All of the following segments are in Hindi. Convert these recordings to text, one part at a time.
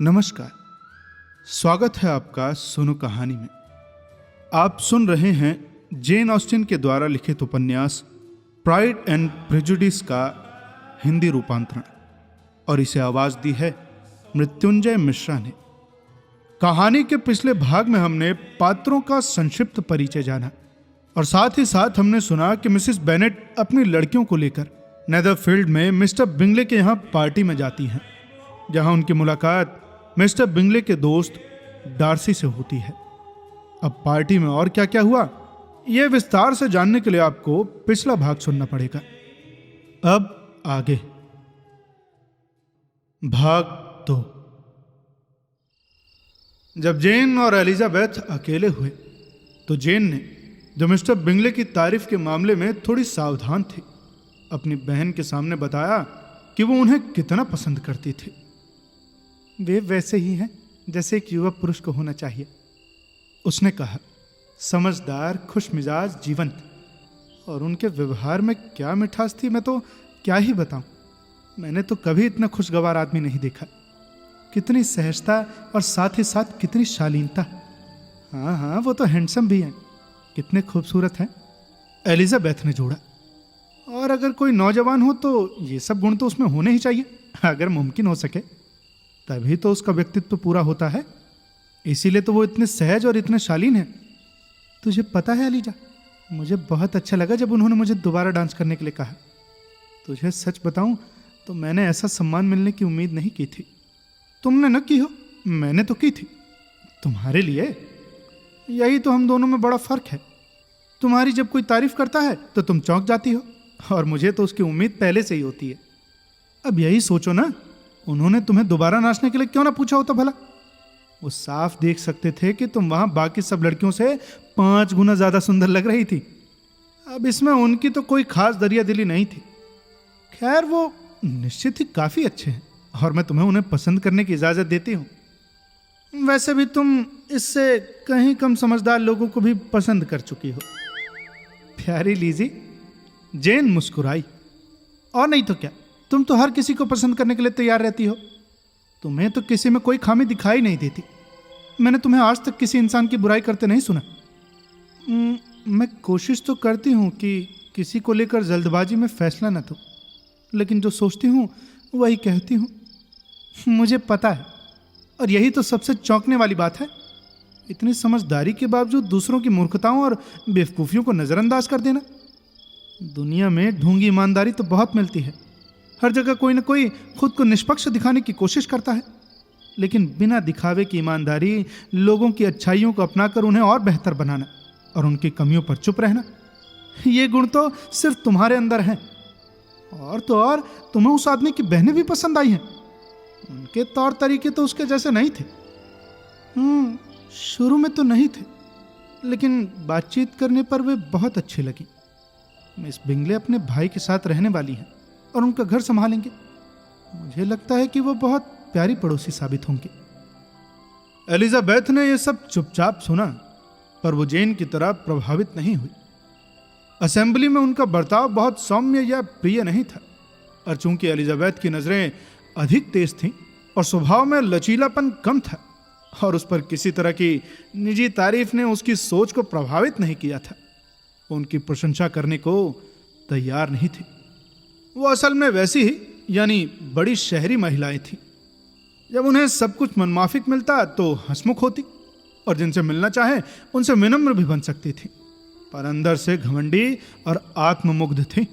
नमस्कार, स्वागत है आपका सुनो कहानी में। आप सुन रहे हैं जेन ऑस्टिन के द्वारा लिखित उपन्यास प्राइड एंड प्रेजुडिस का हिंदी रूपांतरण, और इसे आवाज दी है मृत्युंजय मिश्रा ने। कहानी के पिछले भाग में हमने पात्रों का संक्षिप्त परिचय जाना और साथ ही साथ हमने सुना कि मिसेस बेनेट अपनी लड़कियों को लेकर नेदरफील्ड में मिस्टर बिंगले के यहाँ पार्टी में जाती हैं, जहां उनकी मुलाकात मिस्टर बिंगले के दोस्त डार्सी से होती है। अब पार्टी में और क्या क्या हुआ, यह विस्तार से जानने के लिए आपको पिछला भाग सुनना पड़ेगा। अब आगे भाग 2। जब जेन और एलिजाबेथ अकेले हुए तो जेन ने, जो मिस्टर बिंगले की तारीफ के मामले में थोड़ी सावधान थी, अपनी बहन के सामने बताया कि वो उन्हें कितना पसंद करती थी। वे वैसे ही हैं जैसे एक युवा पुरुष को होना चाहिए, उसने कहा। समझदार, खुश मिजाज, जीवंत, और उनके व्यवहार में क्या मिठास थी, मैं तो क्या ही बताऊं। मैंने तो कभी इतना खुशगवार आदमी नहीं देखा। कितनी सहजता और साथ ही साथ कितनी शालीनता। हाँ, वो तो हैंडसम भी हैं, कितने खूबसूरत हैं, एलिजाबेथ ने जोड़ा। और अगर कोई नौजवान हो तो ये सब गुण तो उसमें होने ही चाहिए, अगर मुमकिन हो सके, तभी तो उसका व्यक्तित्व पूरा होता है। इसीलिए तो वो इतने सहज और इतने शालीन हैं। तुझे पता है एलिजा, मुझे बहुत अच्छा लगा जब उन्होंने मुझे दोबारा डांस करने के लिए कहा। तुझे सच बताऊं तो मैंने ऐसा सम्मान मिलने की उम्मीद नहीं की थी। तुमने न की हो, मैंने तो की थी, तुम्हारे लिए। यही तो हम दोनों में बड़ा फर्क है। तुम्हारी जब कोई तारीफ करता है तो तुम चौंक जाती हो, और मुझे तो उसकी उम्मीद पहले से ही होती है। अब यही सोचो ना, उन्होंने तुम्हें दोबारा नाचने के लिए क्यों ना पूछा होता भला। वो साफ देख सकते थे कि तुम वहां बाकी सब लड़कियों से 5 गुना ज्यादा सुंदर लग रही थी। अब इसमें उनकी तो कोई खास दरिया दिली नहीं थी। खैर, वो निश्चित ही काफी अच्छे हैं और मैं तुम्हें उन्हें पसंद करने की इजाजत देती हूं। वैसे भी तुम इससे कहीं कम समझदार लोगों को भी पसंद कर चुकी हो। प्यारी लीजी, जेन मुस्कुराई। और नहीं तो क्या, तुम तो हर किसी को पसंद करने के लिए तैयार रहती हो। तुम्हें तो किसी में कोई खामी दिखाई नहीं देती। मैंने तुम्हें आज तक किसी इंसान की बुराई करते नहीं सुना। मैं कोशिश तो करती हूँ कि किसी को लेकर जल्दबाजी में फैसला न दूं, लेकिन जो सोचती हूँ वही कहती हूँ। मुझे पता है, और यही तो सबसे चौंकने वाली बात है, इतनी समझदारी के बावजूद दूसरों की मूर्खताओं और बेवकूफ़ियों को नज़रअंदाज कर देना। दुनिया में ढूंगी ईमानदारी तो बहुत मिलती है। हर जगह कोई ना कोई खुद को निष्पक्ष दिखाने की कोशिश करता है, लेकिन बिना दिखावे की ईमानदारी, लोगों की अच्छाइयों को अपनाकर उन्हें और बेहतर बनाना और उनकी कमियों पर चुप रहना, ये गुण तो सिर्फ तुम्हारे अंदर हैं। और तो और, तुम्हें उस आदमी की बहनें भी पसंद आई हैं। उनके तौर तरीके तो उसके जैसे नहीं थे। शुरू में तो नहीं थे, लेकिन बातचीत करने पर वे बहुत अच्छी लगी। मिस बिंगले अपने भाई के साथ रहने वाली हैं और उनका घर संभालेंगे। मुझे लगता है कि वो बहुत प्यारी पड़ोसी साबित होंगी। एलिजाबेथ ने यह सब चुपचाप सुना, पर वो जेन की तरह प्रभावित नहीं हुई। असेंबली में उनका बर्ताव बहुत सौम्य या प्रिय नहीं था, और चूंकि एलिजाबेथ की नजरें अधिक तेज थीं और स्वभाव में लचीलापन कम था, और उस पर किसी तरह की निजी तारीफ ने उसकी सोच को प्रभावित नहीं किया था, उनकी प्रशंसा करने को तैयार नहीं थी। वो असल में वैसी ही, यानी बड़ी शहरी महिलाएं थीं। जब उन्हें सब कुछ मनमाफिक मिलता तो हंसमुख होती, और जिनसे मिलना चाहे उनसे विनम्र भी बन सकती थी, पर अंदर से घमंडी और आत्ममुग्ध थी।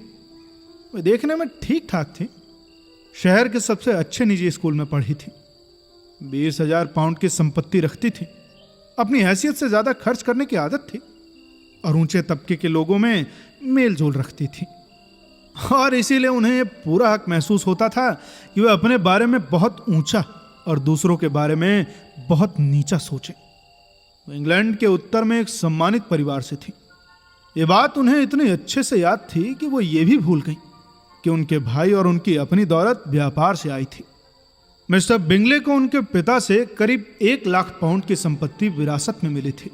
वे देखने में ठीक ठाक थी। शहर के सबसे अच्छे निजी स्कूल में पढ़ी थी। 20,000 पाउंड की संपत्ति रखती थी। अपनी हैसियत से ज्यादा खर्च करने की आदत थी, और ऊंचे तबके के लोगों में मेल जोल रखती थी। और इसीलिए उन्हें पूरा हक महसूस होता था कि वे अपने बारे में बहुत ऊंचा और दूसरों के बारे में बहुत नीचा सोचें। वो इंग्लैंड के उत्तर में एक सम्मानित परिवार से थी। ये बात उन्हें इतनी अच्छे से याद थी कि वो ये भी भूल गई कि उनके भाई और उनकी अपनी दौलत व्यापार से आई थी। मिस्टर बिंगले को उनके पिता से करीब 1 लाख पाउंड की संपत्ति विरासत में मिली थी।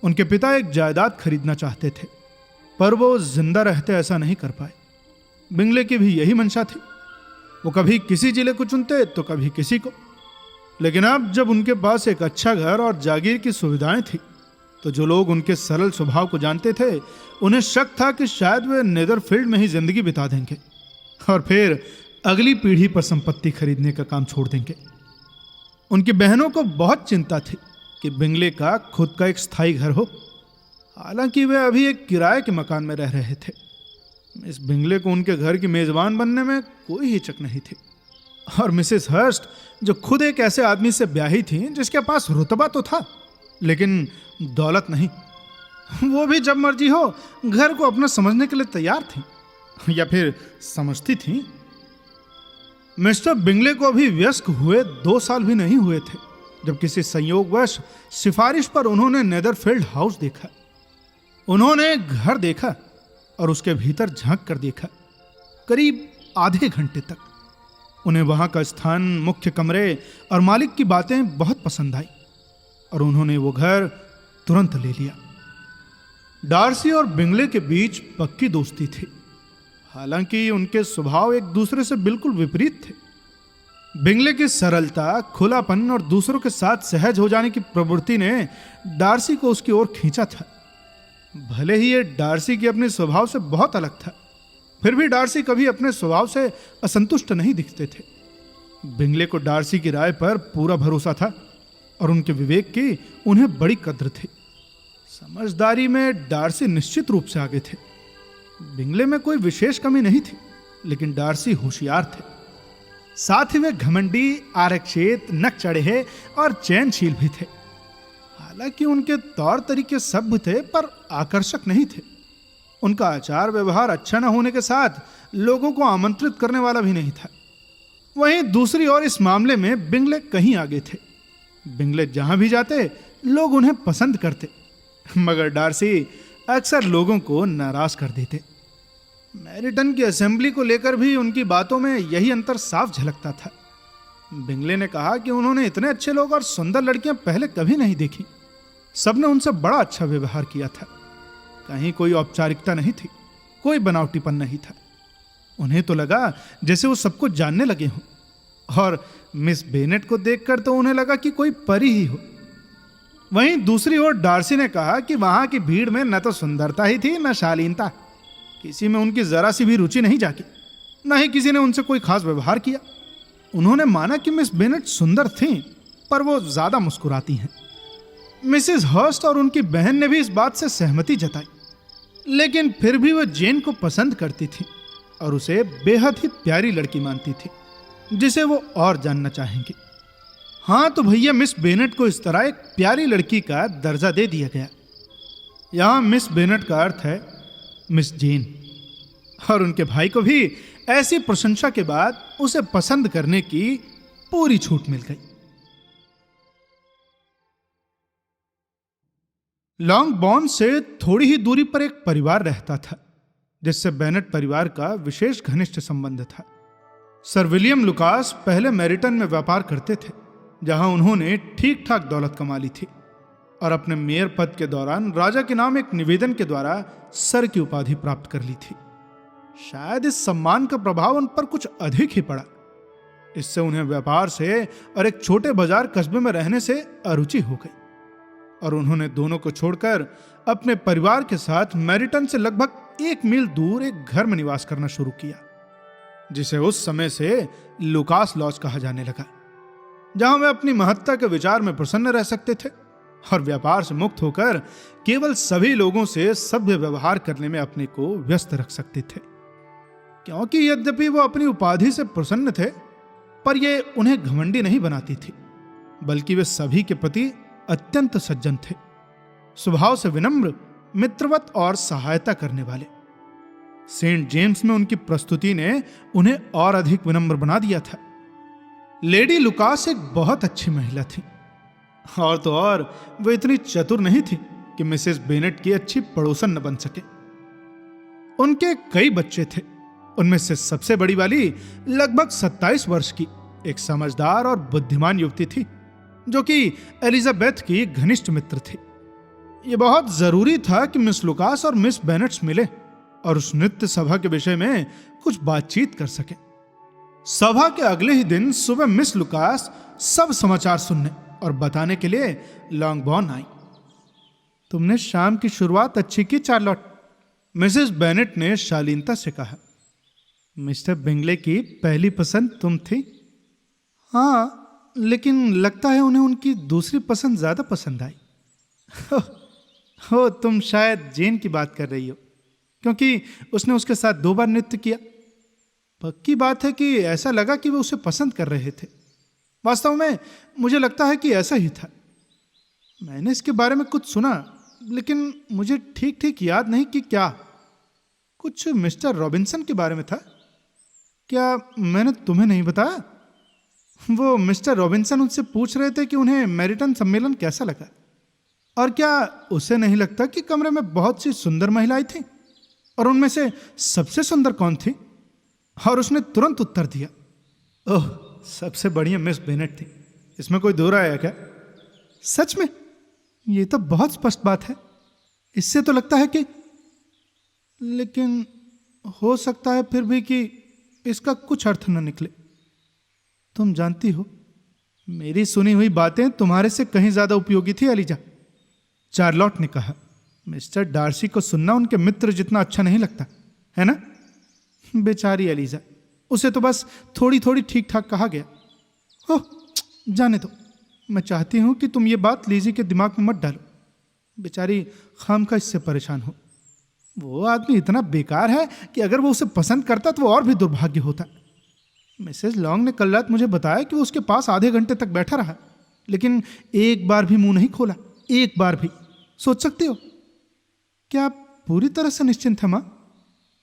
उनके पिता एक जायदाद खरीदना चाहते थे, पर वो जिंदा रहते ऐसा नहीं कर पाए। बिंगले की भी यही मंशा थी। वो कभी किसी जिले को चुनते तो कभी किसी को। लेकिन अब जब उनके पास एक अच्छा घर और जागीर की सुविधाएं थी, तो जो लोग उनके सरल स्वभाव को जानते थे, उन्हें शक था कि शायद वे नेदरफील्ड में ही जिंदगी बिता देंगे और फिर अगली पीढ़ी पर संपत्ति खरीदने का काम छोड़ देंगे। उनकी बहनों को बहुत चिंता थी कि बिंगले का खुद का एक स्थायी घर हो, हालांकि वे अभी एक किराए के मकान में रह रहे थे। मिस बिंगले को उनके घर की मेजबान बनने में कोई हिचक नहीं थी, और मिसेस हर्स्ट, जो खुद एक ऐसे आदमी से ब्याही थी जिसके पास रुतबा तो था लेकिन दौलत नहीं, वो भी जब मर्जी हो घर को अपना समझने के लिए तैयार थी, या फिर समझती थी। मिस्टर बिंगले को अभी वयस्क हुए 2 साल भी नहीं हुए थे जब किसी संयोगवश सिफारिश पर उन्होंने नेदरफील्ड हाउस देखा। उन्होंने घर देखा और उसके भीतर झांक कर देखा। करीब आधे घंटे तक उन्हें वहां का स्थान, मुख्य कमरे और मालिक की बातें बहुत पसंद आई और उन्होंने वो घर तुरंत ले लिया। डार्सी और बिंगले के बीच पक्की दोस्ती थी, हालांकि उनके स्वभाव एक दूसरे से बिल्कुल विपरीत थे। बिंगले की सरलता, खुलापन और दूसरों के साथ सहज हो जाने की प्रवृत्ति ने डार्सी को उसकी ओर खींचा था। भले ही ये डार्सी के अपने स्वभाव से बहुत अलग था, फिर भी डार्सी कभी अपने स्वभाव से असंतुष्ट नहीं दिखते थे। बिंगले को डार्सी की राय पर पूरा भरोसा था और उनके विवेक की उन्हें बड़ी कद्र थी। समझदारी में डार्सी निश्चित रूप से आगे थे। बिंगले में कोई विशेष कमी नहीं थी, लेकिन डार्सी होशियार थे। साथ ही वे घमंडी, आरक्षित, नक चढ़े और चैनशील भी थे। हालांकि उनके तौर तरीके सभ्य थे पर आकर्षक नहीं थे। उनका आचार व्यवहार अच्छा न होने के साथ लोगों को आमंत्रित करने वाला भी नहीं था। वहीं दूसरी ओर इस मामले में बिंगले कहीं आगे थे। बिंगले जहां भी जाते लोग उन्हें पसंद करते, मगर डार्सी अक्सर लोगों को नाराज कर देते। मैरिटन की असेंबली को लेकर भी उनकी बातों में यही अंतर साफ झलकता था। बिंगले ने कहा कि उन्होंने इतने अच्छे लोग और सुंदर लड़कियां पहले कभी नहीं देखी। सबने उनसे बड़ा अच्छा व्यवहार किया था। कहीं कोई औपचारिकता नहीं थी, कोई बनावटीपन नहीं था। उन्हें तो लगा जैसे वो सबको जानने लगे हों, और मिस बेनेट को देखकर तो उन्हें लगा कि कोई परी ही हो। वहीं दूसरी ओर डार्सी ने कहा कि वहां की भीड़ में न तो सुंदरता ही थी न शालीनता। किसी में उनकी जरा सी भी रुचि नहीं जागी, न ही किसी ने उनसे कोई खास व्यवहार किया। उन्होंने माना कि मिस बेनेट सुंदर थीं, पर वो ज्यादा मुस्कुराती हैं। मिसेस हर्स्ट और उनकी बहन ने भी इस बात से सहमति जताई, लेकिन फिर भी वह जेन को पसंद करती थी और उसे बेहद ही प्यारी लड़की मानती थी, जिसे वो और जानना चाहेंगी। हाँ तो भैया, मिस बेनेट को इस तरह एक प्यारी लड़की का दर्जा दे दिया गया। यहां मिस बेनेट का अर्थ है मिस जेन, और उनके भाई को भी ऐसी प्रशंसा के बाद उसे पसंद करने की पूरी छूट मिल गई। लॉन्ग बॉर्न से थोड़ी ही दूरी पर एक परिवार रहता था, जिससे बेनेट परिवार का विशेष घनिष्ठ संबंध था। सर विलियम लुकास पहले मैरिटन में व्यापार करते थे, जहां उन्होंने ठीक ठाक दौलत कमा ली थी और अपने मेयर पद के दौरान राजा के नाम एक निवेदन के द्वारा सर की उपाधि प्राप्त कर ली थी। शायद इस सम्मान का प्रभाव उन पर कुछ अधिक ही पड़ा। इससे उन्हें व्यापार से और एक छोटे बाजार कस्बे में रहने से अरुचि हो गई और उन्होंने दोनों को छोड़कर अपने परिवार के साथ मैरिटन से लगभग 1 मील दूर एक घर में निवास करना शुरू किया, जिसे उस समय से लुकास लॉज कहा जाने लगा, जहां वे अपनी महत्ता के विचार में प्रसन्न रह सकते थे और व्यापार से मुक्त होकर केवल सभी लोगों से सभ्य व्यवहार करने में अपने को व्यस्त रख सकते थे। क्योंकि यद्यपि वो अपनी उपाधि से प्रसन्न थे, पर यह उन्हें घमंडी नहीं बनाती थी, बल्कि वे सभी के प्रति अत्यंत सज्जन थे, स्वभाव से विनम्र, मित्रवत और सहायता करने वाले। सेंट जेम्स में उनकी प्रस्तुति ने उन्हें और अधिक विनम्र बना दिया था। लेडी लुकास एक बहुत अच्छी महिला थी, और तो और वो इतनी चतुर नहीं थी कि मिसेस बेनेट की अच्छी पड़ोसन न बन सके। उनके कई बच्चे थे। उनमें से सबसे बड़ी वाली लगभग 27 वर्ष की एक समझदार और बुद्धिमान युवती थी, जो कि एलिजाबेथ की घनिष्ठ मित्र थी। यह बहुत जरूरी था कि मिस लुकास और मिस बेनेट्स मिले और उस नृत्य सभा के विषय में कुछ बातचीत कर सके। सभा के अगले ही दिन सुबह मिस लुकास सब समाचार सुनने और बताने के लिए लॉन्गबॉर्न आई। तुमने शाम की शुरुआत अच्छी की चार्लोट, मिसेस बेनेट ने शालीनता से कहा। मिस्टर बिंगले की पहली पसंद तुम थी। हाँ, लेकिन लगता है उन्हें उनकी दूसरी पसंद ज्यादा पसंद आई। हो तुम शायद जेन की बात कर रही हो, क्योंकि उसने उसके साथ 2 बार नृत्य किया। पक्की बात है कि ऐसा लगा कि वे उसे पसंद कर रहे थे। वास्तव में मुझे लगता है कि ऐसा ही था। मैंने इसके बारे में कुछ सुना, लेकिन मुझे ठीक ठीक याद नहीं कि क्या। कुछ मिस्टर रॉबिन्सन के बारे में था। क्या मैंने तुम्हें नहीं बताया? वो मिस्टर रॉबिन्सन उनसे पूछ रहे थे कि उन्हें मैरिटन सम्मेलन कैसा लगा, और क्या उसे नहीं लगता कि कमरे में बहुत सी सुंदर महिलाएं थीं, और उनमें से सबसे सुंदर कौन थी? और उसने तुरंत उत्तर दिया, ओह, सबसे बढ़िया मिस बेनेट थी। इसमें कोई दो राय है क्या? सच में? ये तो बहुत स्पष्ट बात है। इससे तो लगता है कि, लेकिन हो सकता है फिर भी कि इसका कुछ अर्थ न निकले। तुम जानती हो, मेरी सुनी हुई बातें तुम्हारे से कहीं ज्यादा उपयोगी थी एलिजा, चार्लोट ने कहा। मिस्टर डार्सी को सुनना उनके मित्र जितना अच्छा नहीं लगता, है ना? बेचारी एलिजा, उसे तो बस थोड़ी थोड़ी ठीक ठाक कहा गया। ओह, जाने दो। मैं चाहती हूं कि तुम ये बात लीजी के दिमाग में मत डालो। बेचारी खामखा इससे परेशान हो। वो आदमी इतना बेकार है कि अगर वो उसे पसंद करता तो वो और भी दुर्भाग्य होता। मिसेस लॉन्ग ने कल रात मुझे बताया कि वो उसके पास आधे घंटे तक बैठा रहा, लेकिन एक बार भी मुंह नहीं खोला, एक बार भी। सोच सकते हो? क्या आप पूरी तरह से निश्चिंत है मां?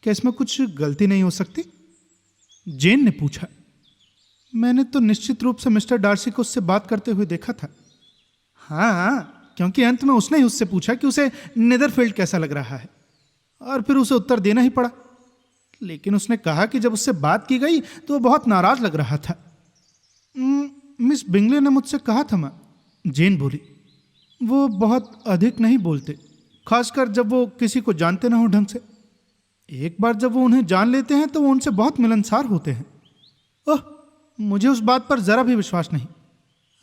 क्या इसमें कुछ गलती नहीं हो सकती? जेन ने पूछा। मैंने तो निश्चित रूप से मिस्टर डार्सी को उससे बात करते हुए देखा था। हाँ, क्योंकि अंत में उसने ही उससे पूछा कि उसे नेदरफील्ड कैसा लग रहा है, और फिर उसे उत्तर देना ही पड़ा। लेकिन उसने कहा कि जब उससे बात की गई तो वो बहुत नाराज लग रहा था। मिस बिंगले ने मुझसे कहा था मां, जेन बोली। वो बहुत अधिक नहीं बोलते, खासकर जब वो किसी को जानते ना हो ढंग से। एक बार जब वो उन्हें जान लेते हैं तो वो उनसे बहुत मिलनसार होते हैं। ओह, मुझे उस बात पर जरा भी विश्वास नहीं।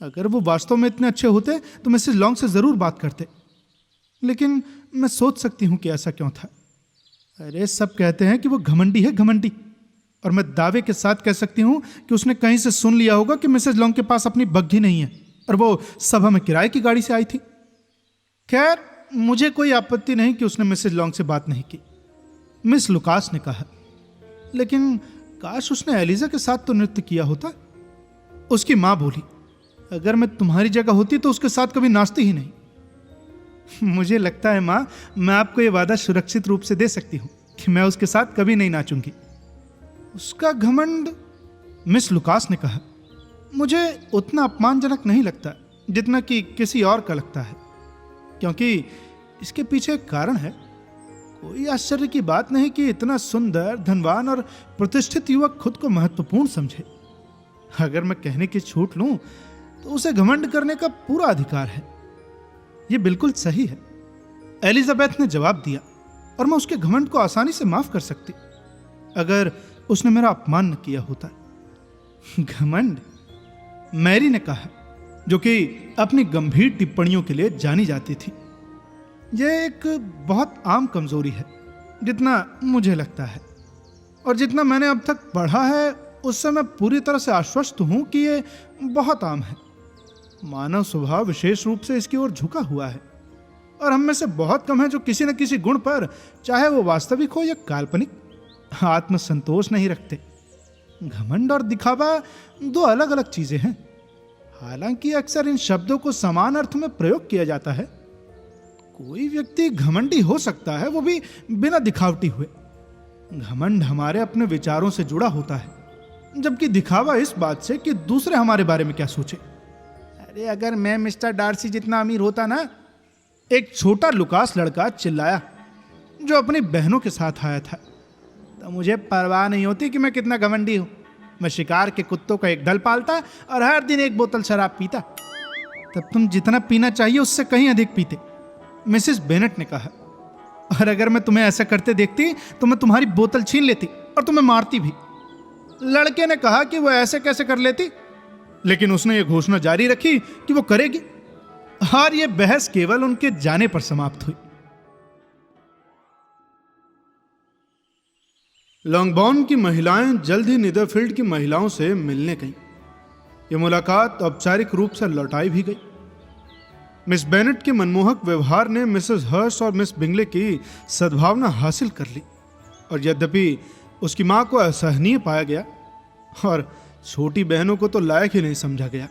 अगर वो वास्तव में इतने अच्छे होते तो मिसेस लॉन्ग से जरूर बात करते। लेकिन मैं सोच सकती हूं कि ऐसा क्यों था। अरे, सब कहते हैं कि वो घमंडी है, घमंडी। और मैं दावे के साथ कह सकती हूं कि उसने कहीं से सुन लिया होगा कि मिसेस लॉन्ग के पास अपनी बग्घी नहीं है, और वो सभा में किराए की गाड़ी से आई थी। खैर, मुझे कोई आपत्ति नहीं कि उसने मिसेस लॉन्ग से बात नहीं की, मिस लुकास ने कहा। लेकिन काश उसने एलिजा के साथ तो नृत्य किया होता। उसकी मां बोली, अगर मैं तुम्हारी जगह होती तो उसके साथ कभी नाचती ही नहीं। मुझे लगता है मां, मैं आपको यह वादा सुरक्षित रूप से दे सकती हूं कि मैं उसके साथ कभी नहीं नाचूंगी। उसका घमंड, मिस लुकास ने कहा, मुझे उतना अपमानजनक नहीं लगता जितना कि किसी और का लगता है, क्योंकि इसके पीछे एक कारण है। कोई आश्चर्य की बात नहीं कि इतना सुंदर, धनवान और प्रतिष्ठित युवक खुद को महत्वपूर्ण समझे। अगर मैं कहने की छूट लूं तो उसे घमंड करने का पूरा अधिकार है। यह बिल्कुल सही है, एलिजाबेथ ने जवाब दिया, और मैं उसके घमंड को आसानी से माफ कर सकती अगर उसने मेरा अपमान न किया होता। घमंड, मैरी ने कहा, जो कि अपनी गंभीर टिप्पणियों के लिए जानी जाती थी। यह एक बहुत आम कमजोरी है, जितना मुझे लगता है, और जितना मैंने अब तक पढ़ा है उससे मैं पूरी तरह से आश्वस्त हूं कि यह बहुत आम है। मानव स्वभाव विशेष रूप से इसकी ओर झुका हुआ है, और हम में से बहुत कम है जो किसी न किसी गुण पर, चाहे वो वास्तविक हो या काल्पनिक, आत्मसंतोष नहीं रखते। घमंड और दिखावा दो अलग अलग चीजें हैं। हालांकि अक्सर इन शब्दों को समान अर्थ में प्रयोग किया जाता है। कोई व्यक्ति घमंडी हो सकता है, वो भी बिना दिखावटी हुए। घमंड हमारे अपने विचारों से जुड़ा होता है, जबकि दिखावा इस बात से कि दूसरे हमारे बारे में क्या सोचे। अरे, अगर मैं मिस्टर डार्सी जितना अमीर होता ना, एक छोटा लुकास लड़का चिल्लाया, जो अपनी बहनों के साथ आया था, तो मुझे परवाह नहीं होती कि मैं कितना घमंडी हूं। मैं शिकार के कुत्तों का एक दल पालता और हर दिन एक बोतल शराब पीता। तब तुम जितना पीना चाहिए उससे कहीं अधिक पीते, मिसेस बेनेट ने कहा। और अगर मैं तुम्हें ऐसा करते देखती तो मैं तुम्हारी बोतल छीन लेती और तुम्हें मारती भी। लड़के ने कहा कि वो ऐसे कैसे कर लेती, लेकिन उसने ये घोषणा जारी रखी कि वो करेगी, और ये बहस केवल उनके जाने पर समाप्त हुई। लॉन्गबॉर्न की महिलाएं जल्द ही नीदरफील्ड की महिलाओं से मिलने गईं। ये मुलाकात औपचारिक रूप से लौटाई भी गई। मिस बेनेट के मनमोहक व्यवहार ने मिसेस हर्स्ट और मिस बिंगले की सद्भावना हासिल कर ली, और यद्यपि उसकी मां को असहनीय पाया गया और छोटी बहनों को तो लायक ही नहीं समझा गया,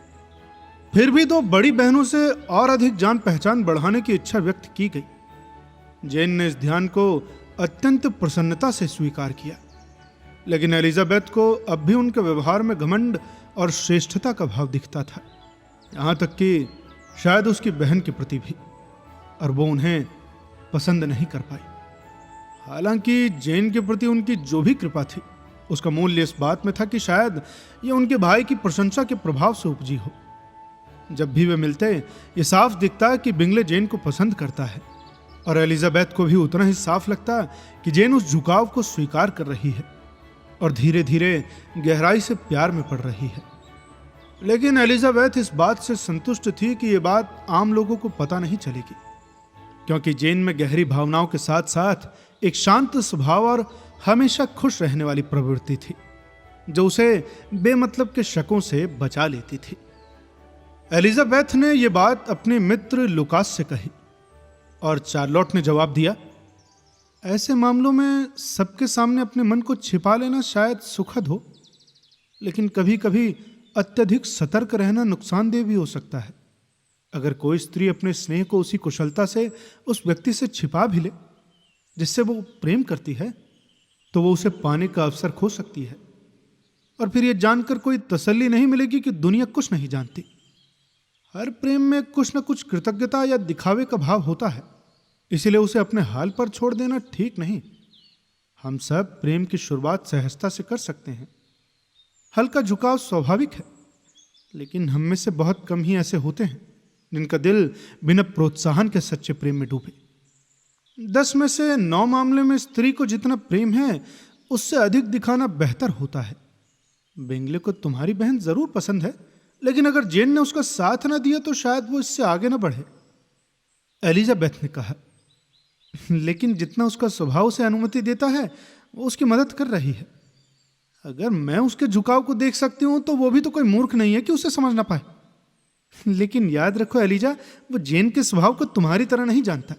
फिर भी दो बड़ी बहनों से और अधिक जान पहचान बढ़ाने की इच्छा व्यक्त की गई। जेन ने इस ध्यान को अत्यंत प्रसन्नता से स्वीकार किया, लेकिन एलिजाबेथ को अब भी उनके व्यवहार में घमंड और श्रेष्ठता का भाव दिखता था, यहां तक कि शायद उसकी बहन के प्रति भी, और वो उन्हें पसंद नहीं कर पाई। हालांकि जेन के प्रति उनकी जो भी कृपा थी, उसका मूल्य इस बात में था कि शायद ये उनके भाई की प्रशंसा के प्रभाव से उपजी हो। जब भी वे मिलते, ये साफ दिखता कि बिंगले जेन को पसंद करता है, और एलिजाबेथ को भी उतना ही साफ लगता कि जेन उस झुकाव को स्वीकार कर रही है और धीरे धीरे गहराई से प्यार में पड़ रही है। लेकिन एलिजाबेथ इस बात से संतुष्ट थी कि यह बात आम लोगों को पता नहीं चलेगी, क्योंकि जेन में गहरी भावनाओं के साथ साथ एक शांत स्वभाव और हमेशा खुश रहने वाली प्रवृत्ति थी, जो उसे बेमतलब के शकों से बचा लेती थी। एलिजाबेथ ने यह बात अपने मित्र लुकास से कही, और चार्लोट ने जवाब दिया, ऐसे मामलों में सबके सामने अपने मन को छिपा लेना शायद सुखद हो, लेकिन कभी कभी अत्यधिक सतर्क रहना नुकसानदेह भी हो सकता है। अगर कोई स्त्री अपने स्नेह को उसी कुशलता से उस व्यक्ति से छिपा भी ले जिससे वो प्रेम करती है, तो वो उसे पाने का अवसर खो सकती है, और फिर यह जानकर कोई तसल्ली नहीं मिलेगी कि दुनिया कुछ नहीं जानती। हर प्रेम में कुछ न कुछ कृतज्ञता या दिखावे का भाव होता है, इसीलिए उसे अपने हाल पर छोड़ देना ठीक नहीं। हम सब प्रेम की शुरुआत सहजता से कर सकते हैं। हल्का झुकाव स्वाभाविक है, लेकिन हम में से बहुत कम ही ऐसे होते हैं जिनका दिल बिना प्रोत्साहन के सच्चे प्रेम में डूबे। 10 में से 9 मामले में स्त्री को जितना प्रेम है, उससे अधिक दिखाना बेहतर होता है। बिंगले को तुम्हारी बहन जरूर पसंद है, लेकिन अगर जेन ने उसका साथ ना दिया तो शायद वो इससे आगे ना बढ़े, एलिजाबेथ ने कहा। लेकिन जितना उसका स्वभाव उसे अनुमति देता है, वो उसकी मदद कर रही है। अगर मैं उसके झुकाव को देख सकती हूं तो वो भी तो कोई मूर्ख नहीं है कि उसे समझ ना पाए। लेकिन याद रखो एलिजा, वो जेन के स्वभाव को तुम्हारी तरह नहीं जानता।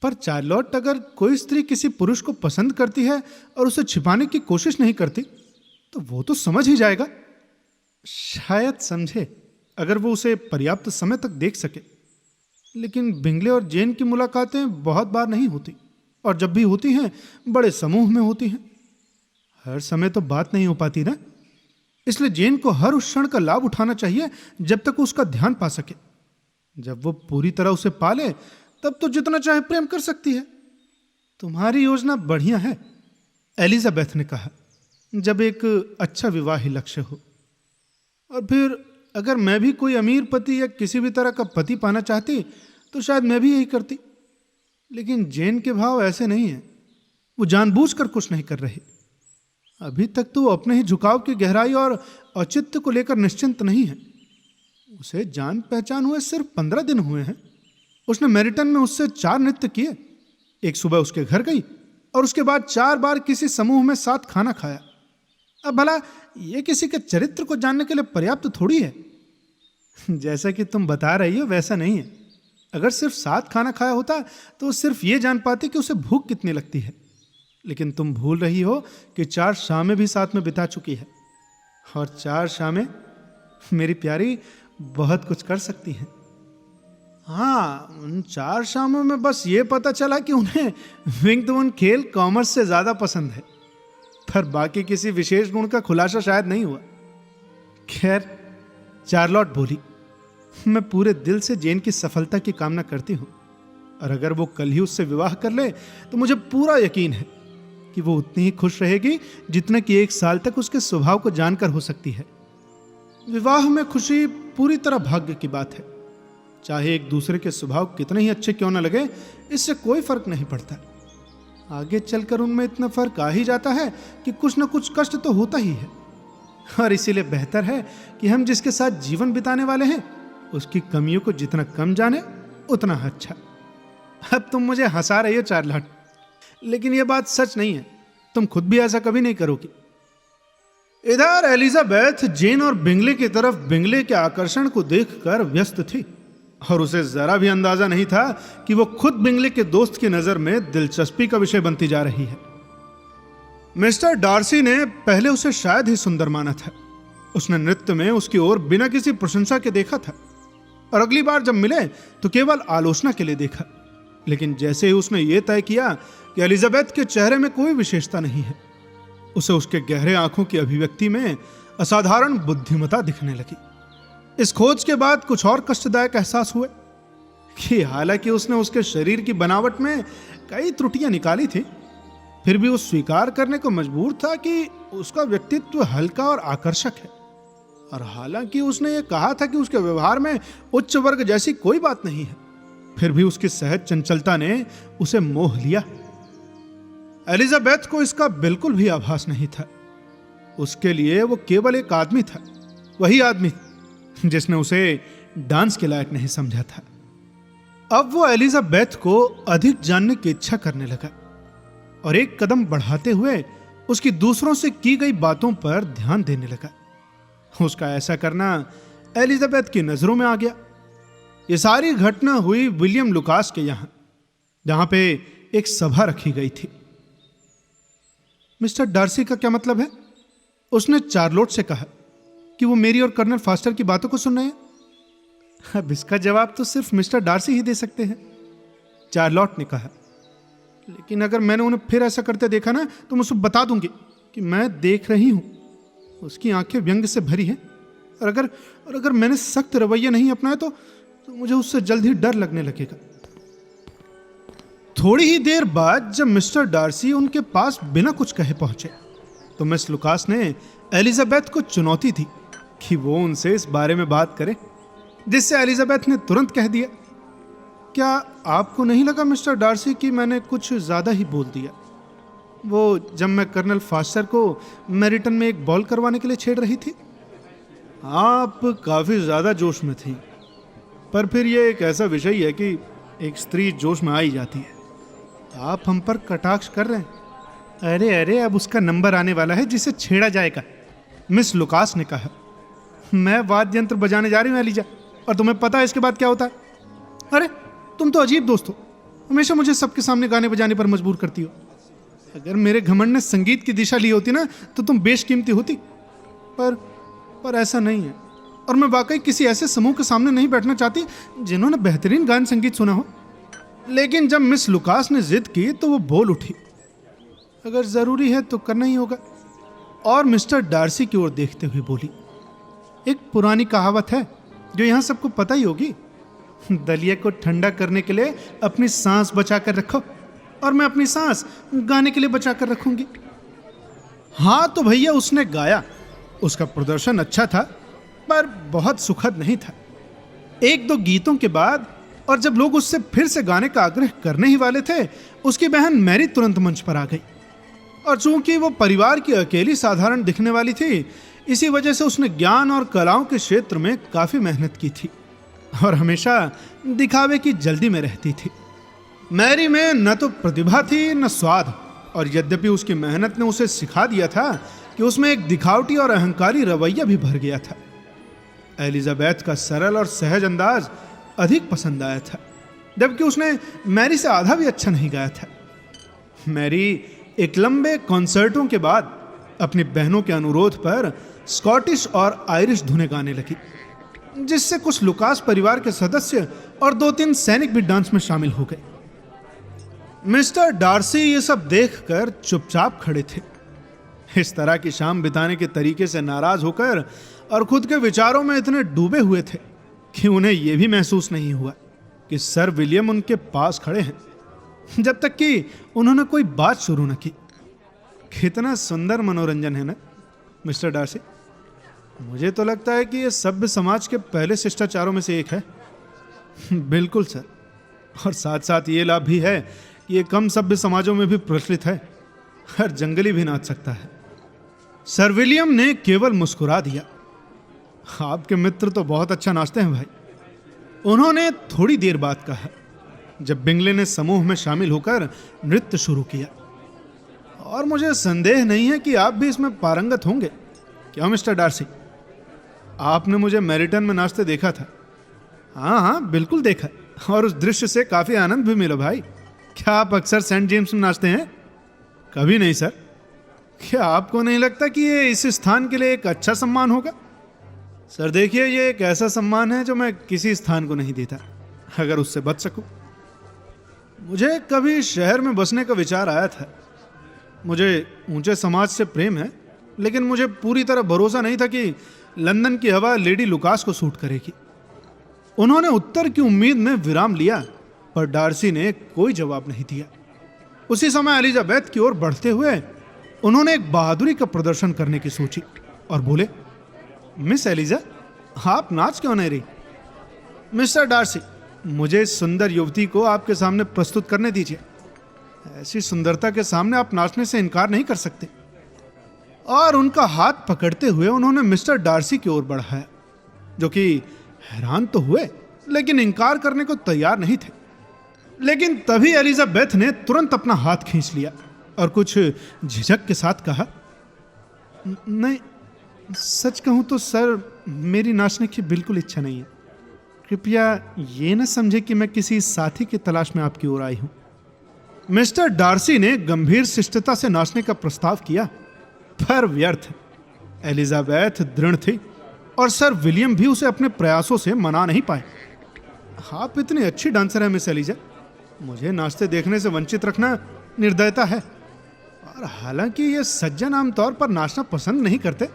पर चार्लोट, अगर कोई स्त्री किसी पुरुष को पसंद करती है और उसे छिपाने की कोशिश नहीं करती, तो वो तो समझ ही जाएगा। शायद समझे अगर वो उसे पर्याप्त समय तक देख सके। लेकिन बिंगले और जेन की मुलाकातें बहुत बार नहीं होती, और जब भी होती हैं बड़े समूह में होती हैं। हर समय तो बात नहीं हो पाती ना, इसलिए जेन को हर उस क्षण का लाभ उठाना चाहिए जब तक वो उसका ध्यान पा सके। जब वो पूरी तरह उसे पाले, तब तो जितना चाहे प्रेम कर सकती है। तुम्हारी योजना बढ़िया है, एलिजाबेथ ने कहा, जब एक अच्छा विवाह लक्ष्य हो। और फिर अगर मैं भी कोई अमीर पति या किसी भी तरह का पति पाना चाहती, तो शायद मैं भी यही करती। लेकिन जेन के भाव ऐसे नहीं है, वो जानबूझकर कुछ नहीं कर रही। अभी तक तो वो अपने ही झुकाव की गहराई और औचित्य को लेकर निश्चिंत नहीं है। उसे जान पहचान हुए सिर्फ 15 दिन हुए हैं। उसने मैरिटन में उससे 4 नृत्य किए। एक सुबह उसके घर गई और उसके बाद 4 बार किसी समूह में साथ खाना खाया। अब भला ये किसी के चरित्र को जानने के लिए पर्याप्त थोड़ी है। जैसा कि तुम बता रही हो वैसा नहीं है। अगर सिर्फ साथ खाना खाया होता तो वो सिर्फ ये जान पाती कि उसे भूख कितनी लगती है। लेकिन तुम भूल रही हो कि 4 शामें भी साथ में बिता चुकी है, और 4 शामें मेरी प्यारी बहुत कुछ कर सकती हैं। हाँ, उन 4 शामों में बस ये पता चला कि उन्हें विंग द वन खेल कॉमर्स से ज्यादा पसंद है, पर बाकी किसी विशेष गुण का खुलासा शायद नहीं हुआ। खैर, चार्लोट बोली, मैं पूरे दिल से जेन की सफलता की कामना करती हूं, और अगर वो कल ही उससे विवाह कर ले तो मुझे पूरा यकीन है कि वो उतनी ही खुश रहेगी जितना कि 1 साल तक उसके स्वभाव को जानकर हो सकती है। विवाह में खुशी पूरी तरह भाग्य की बात है। चाहे एक दूसरे के स्वभाव कितने ही अच्छे क्यों न लगे, इससे कोई फर्क नहीं पड़ता। आगे चलकर उनमें इतना फर्क आ ही जाता है कि कुछ न कुछ कष्ट तो होता ही है। और इसीलिए बेहतर है कि हम जिसके साथ जीवन बिताने वाले हैं उसकी कमियों को जितना कम जाने उतना अच्छा। अब तुम मुझे हंसा रही हो चार्लोट, लेकिन यह बात सच नहीं है। तुम खुद भी ऐसा कभी नहीं करोगी। इधर एलिजाबेथ जेन और बिंगले की तरफ बिंगले के आकर्षण को देखकर व्यस्त थी और उसे जरा भी अंदाजा नहीं था कि वो खुद बिंगले के दोस्त की नजर में दिलचस्पी का विषय बनती जा रही है। मिस्टर डार्सी ने पहले उसे शायद ही सुंदर माना था। उसने नृत्य में उसकी ओर बिना किसी प्रशंसा के देखा था और अगली बार जब मिले तो केवल आलोचना के लिए देखा। लेकिन जैसे ही उसने ये तय किया कि एलिजाबेथ के चेहरे में कोई विशेषता नहीं है, उसे उसके गहरे आंखों की अभिव्यक्ति में असाधारण बुद्धिमत्ता दिखने लगी। इस खोज के बाद कुछ और कष्टदायक एहसास हुए कि हालांकि उसने उसके शरीर की बनावट में कई त्रुटियां निकाली थी, फिर भी वो स्वीकार करने को मजबूर था कि उसका व्यक्तित्व हल्का और आकर्षक है। और हालांकि उसने ये कहा था कि उसके व्यवहार में उच्च वर्ग जैसी कोई बात नहीं है, फिर भी उसकी सहज चंचलता ने उसे मोह लिया। एलिजाबेथ को इसका बिल्कुल भी आभास नहीं था। उसके लिए वो केवल एक आदमी था, वही आदमी जिसने उसे डांस के लायक नहीं समझा था। अब वो एलिजाबेथ को अधिक जानने की इच्छा करने लगा और एक कदम बढ़ाते हुए उसकी दूसरों से की गई बातों पर ध्यान देने लगा। उसका ऐसा करना एलिजाबेथ की नजरों में आ गया। यह सारी घटना हुई विलियम लुकास के यहां, जहां पे एक सभा रखी गई थी। मिस्टर डार्सी का क्या मतलब है? उसने चार्लोट से कहा कि वो मेरी और कर्नल फास्टर की बातों को सुन रहे हैं। अब इसका जवाब तो सिर्फ मिस्टर डार्सी ही दे सकते हैं, चार्लोट ने कहा। लेकिन अगर मैंने उन्हें फिर ऐसा करते देखा ना तो मैं उसे बता दूंगी कि मैं देख रही हूं। उसकी आंखें व्यंग से भरी हैं और अगर मैंने सख्त रवैया नहीं अपनाया तो मुझे उससे जल्द ही डर लगने लगेगा। थोड़ी ही देर बाद जब मिस्टर डार्सी उनके पास बिना कुछ कहे पहुंचे तो मिस लुकास ने एलिजाबेथ को चुनौती दी कि वो उनसे इस बारे में बात करे, जिससे एलिजाबेथ ने तुरंत कह दिया, क्या आपको नहीं लगा मिस्टर डार्सी कि मैंने कुछ ज्यादा ही बोल दिया? वो जब मैं कर्नल फास्टर को मैरिटन में एक बॉल करवाने के लिए छेड़ रही थी। आप काफी ज्यादा जोश में थी, पर फिर यह एक ऐसा विषय है कि एक स्त्री जोश में आ ही जाती है। आप हम पर कटाक्ष कर रहे हैं। अरे अब उसका नंबर आने वाला है जिसे छेड़ा जाएगा, मिस लुकास ने कहा। मैं वाद्य यंत्र बजाने जा रही हूँ एलिजा, और तुम्हें पता है इसके बाद क्या होता है? अरे तुम तो अजीब दोस्त हो, हमेशा मुझे सबके सामने गाने बजाने पर मजबूर करती हो। अगर मेरे घमंड ने संगीत की दिशा ली होती ना तो तुम बेशकीमती होती, पर ऐसा नहीं है। और मैं वाकई किसी ऐसे समूह के सामने नहीं बैठना चाहती जिन्होंने बेहतरीन गान संगीत सुना हो। लेकिन जब मिस लुकास ने जिद की तो वो बोल उठी, अगर जरूरी है तो करना ही होगा। और मिस्टर डार्सी की ओर देखते हुए बोली, एक पुरानी कहावत है जो यहां सबको पता ही होगी, दलिया को ठंडा करने के लिए अपनी सांस बचा कर रखो, और मैं अपनी सांस गाने के लिए बचा कर रखूंगी। हाँ तो भैया उसने गाया। उसका प्रदर्शन अच्छा था पर बहुत सुखद नहीं था। एक दो गीतों के बाद और जब लोग उससे फिर से गाने का आग्रह करने ही वाले थे, उसकी बहन मैरी तुरंत मंच पर आ गई। और चूंकि वो परिवार की अकेली साधारण दिखने वाली थी, इसी वजह से उसने ज्ञान और कलाओं के क्षेत्र में काफी मेहनत की थी और हमेशा दिखावे की जल्दी में रहती थी। मैरी में न तो प्रतिभा थी न स्वाद, और यद्यपि उसकी मेहनत ने उसे सिखा दिया था कि उसमें एक दिखावटी और अहंकारी रवैया भी भर गया था। एलिजाबेथ का सरल और सहज अंदाज अधिक पसंद आया था, जबकि उसने मैरी से आधा भी अच्छा नहीं गाया था। मैरी एक लंबे कॉन्सर्टों के बाद अपनी बहनों के अनुरोध पर स्कॉटिश और आयरिश धुनें गाने लगी, जिससे कुछ लुकास परिवार के सदस्य और 2-3 सैनिक भी डांस में शामिल हो गए। मिस्टर डार्सी ये सब देखकर चुपचाप खड़े थे, इस तरह की शाम बिताने के तरीके से नाराज होकर और खुद के विचारों में इतने डूबे हुए थे कि उन्हें यह भी महसूस नहीं हुआ कि सर विलियम उनके पास खड़े हैं, जब तक कि उन्होंने कोई बात शुरू न की। कितना सुंदर मनोरंजन है ना मिस्टर डार्सी। मुझे तो लगता है कि यह सभ्य समाज के पहले शिष्टाचारों में से एक है। बिल्कुल सर, और साथ साथ ये लाभ भी है ये कम सभ्य समाजों में भी प्रचलित है, हर जंगली भी नाच सकता है। सर विलियम ने केवल मुस्कुरा दिया। आपके मित्र तो बहुत अच्छा नाचते हैं भाई, उन्होंने थोड़ी देर बाद कहा, जब बिंगले ने समूह में शामिल होकर नृत्य शुरू किया। और मुझे संदेह नहीं है कि आप भी इसमें पारंगत होंगे, क्या मिस्टर डार्सी? आपने मुझे मैरिटन में नाचते देखा था। हाँ, बिल्कुल देखा, और उस दृश्य से काफी आनंद भी मिला भाई। क्या आप अक्सर सेंट जेम्स में नाचते हैं? कभी नहीं सर। क्या आपको नहीं लगता कि ये इस स्थान के लिए एक अच्छा सम्मान होगा? सर देखिए, ये एक ऐसा सम्मान है जो मैं किसी स्थान को नहीं देता, अगर उससे बच सकूं। मुझे कभी शहर में बसने का विचार आया था। मुझे ऊंचे समाज से प्रेम है, लेकिन मुझे पूरी तरह भरोसा नहीं था कि लंदन की हवा लेडी लुकास को सूट करेगी। उन्होंने उत्तर की उम्मीद में विराम लिया, पर डार्सी ने कोई जवाब नहीं दिया। उसी समय एलिजाबेथ की ओर बढ़ते हुए उन्होंने एक बहादुरी का प्रदर्शन करने की सोची और बोले, मिस एलिजा, आप नाच क्यों नहीं रही? मिस्टर डार्सी, मुझे इस सुंदर युवती को आपके सामने प्रस्तुत करने दीजिए। ऐसी सुंदरता के सामने आप नाचने से इनकार नहीं कर सकते। और उनका हाथ पकड़ते हुए उन्होंने मिस्टर डार्सी की ओर बढ़ाया, जो कि हैरान तो हुए लेकिन इनकार करने को तैयार नहीं थे। लेकिन तभी एलिजाबेथ ने तुरंत अपना हाथ खींच लिया और कुछ झिझक के साथ कहा, नहीं, सच कहूं तो सर, मेरी नाचने की बिल्कुल इच्छा नहीं है। कृपया ये न समझे कि मैं किसी साथी की तलाश में आपकी ओर आई हूं। मिस्टर डार्सी ने गंभीर शिष्टता से नाचने का प्रस्ताव किया, पर व्यर्थ। एलिजाबेथ दृढ़ थी और सर विलियम भी उसे अपने प्रयासों से मना नहीं पाए। आप इतनी अच्छी डांसर हैं मिस एलिजा, मुझे नाचते देखने से वंचित रखना निर्दयता है। और हालांकि ये सज्जन आमतौर पर नाचना पसंद नहीं करते,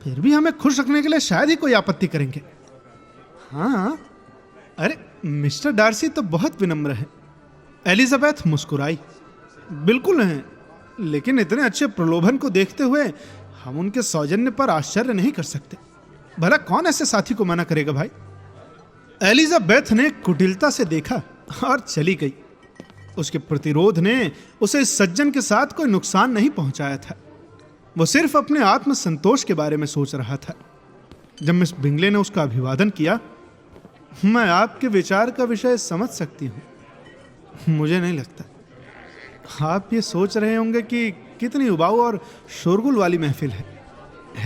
फिर भी हमें खुश रखने के लिए शायद ही कोई आपत्ति करेंगे। हाँ, अरे मिस्टर डार्सी तो बहुत विनम्र है। एलिजाबेथ मुस्कुराई। बिल्कुल हैं, लेकिन इतने अच्छे प्रलोभन को देखते हुए हम उनके सौजन्य पर आश्चर्य नहीं कर सकते। भला कौन ऐसे साथी को मना करेगा भाई? एलिजाबेथ ने कुटिलता से देखा और चली गई। उसके प्रतिरोध ने उसे इस सज्जन के साथ कोई नुकसान नहीं पहुंचाया था। वो सिर्फ अपने आत्म संतोष के बारे में सोच रहा था। जब मिस बिंगले ने उसका अभिवादन किया, मैं आपके विचार का विषय समझ सकती हूँ। मुझे नहीं लगता। आप ये सोच रहे होंगे कि कितनी उबाऊ और शोरगुल वाली महफिल है।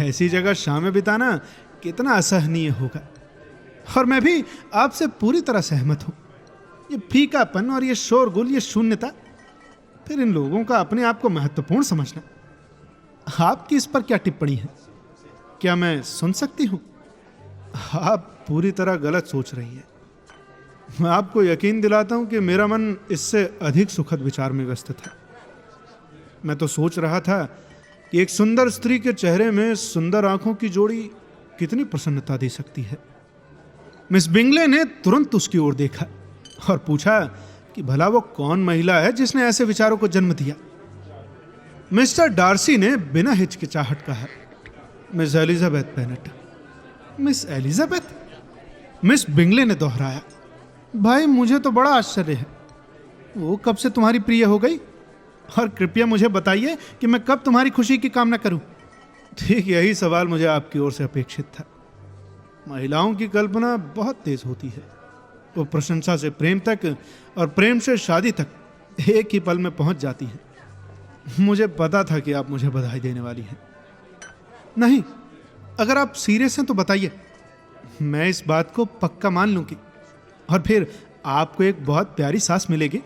ऐसी जगह शामें बिताना कितना असहनीय होगा। और मैं भी आपसे पूरी तरह सहमत हूं। ये फीकापन और ये शोरगुल, ये शून्यता, फिर इन लोगों का अपने आप को महत्वपूर्ण समझना। आपकी इस पर क्या टिप्पणी है? क्या मैं सुन सकती हूं? आप पूरी तरह गलत सोच रही है। मैं आपको यकीन दिलाता हूं कि मेरा मन इससे अधिक सुखद विचार में व्यस्त था। मैं तो सोच रहा था कि एक सुंदर स्त्री के चेहरे में सुंदर आंखों की जोड़ी कितनी प्रसन्नता दे सकती है। मिस बिंगले ने तुरंत उसकी ओर देखा और पूछा कि भला वो कौन महिला है जिसने ऐसे विचारों को जन्म दिया। मिस्टर डार्सी ने बिना हिचकिचाहट कहा, miss Elizabeth Bennet. Miss Elizabeth? Miss Bingley ने दोहराया। भाई, मुझे तो बड़ा आश्चर्य है। वो कब से तुम्हारी प्रिय हो गई? और कृपया मुझे बताइए कि मैं कब तुम्हारी खुशी की कामना करूं। ठीक यही सवाल मुझे आपकी ओर से अपेक्षित था। महिलाओं की कल्पना बहुत तेज होती है। वो प्रशंसा से प्रेम तक और प्रेम से शादी तक एक ही पल में पहुंच जाती है। मुझे पता था कि आप मुझे बधाई देने वाली हैं। नहीं, अगर आप सीरियस हैं तो बताइए। मैं इस बात को पक्का मान लूंगी और फिर आपको एक बहुत प्यारी सास मिलेगी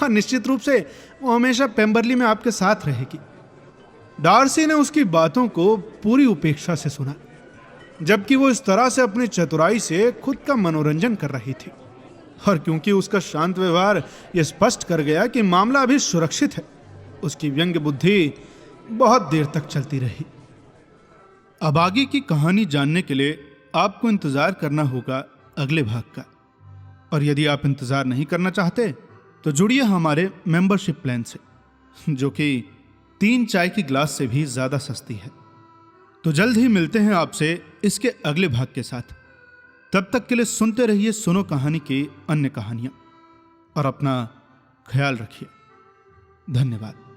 और निश्चित रूप से वो हमेशा पेम्बरली में आपके साथ रहेगी। डार्सी ने उसकी बातों को पूरी उपेक्षा से सुना, जबकि वो इस तरह से अपनी चतुराई से खुद का मनोरंजन कर रही थी। और क्योंकि उसका शांत व्यवहार यह स्पष्ट कर गया कि मामला अभी सुरक्षित है, उसकी व्यंग्य बुद्धि बहुत देर तक चलती रही। अब आगे की कहानी जानने के लिए आपको इंतजार करना होगा अगले भाग का। और यदि आप इंतजार नहीं करना चाहते तो जुड़िए हमारे मेंबरशिप प्लान से, जो कि 3 चाय की ग्लास से भी ज्यादा सस्ती है। तो जल्द ही मिलते हैं आपसे इसके अगले भाग के साथ। तब तक के लिए सुनते रहिए सुनो कहानी की अन्य कहानियां और अपना ख्याल रखिए। धन्यवाद।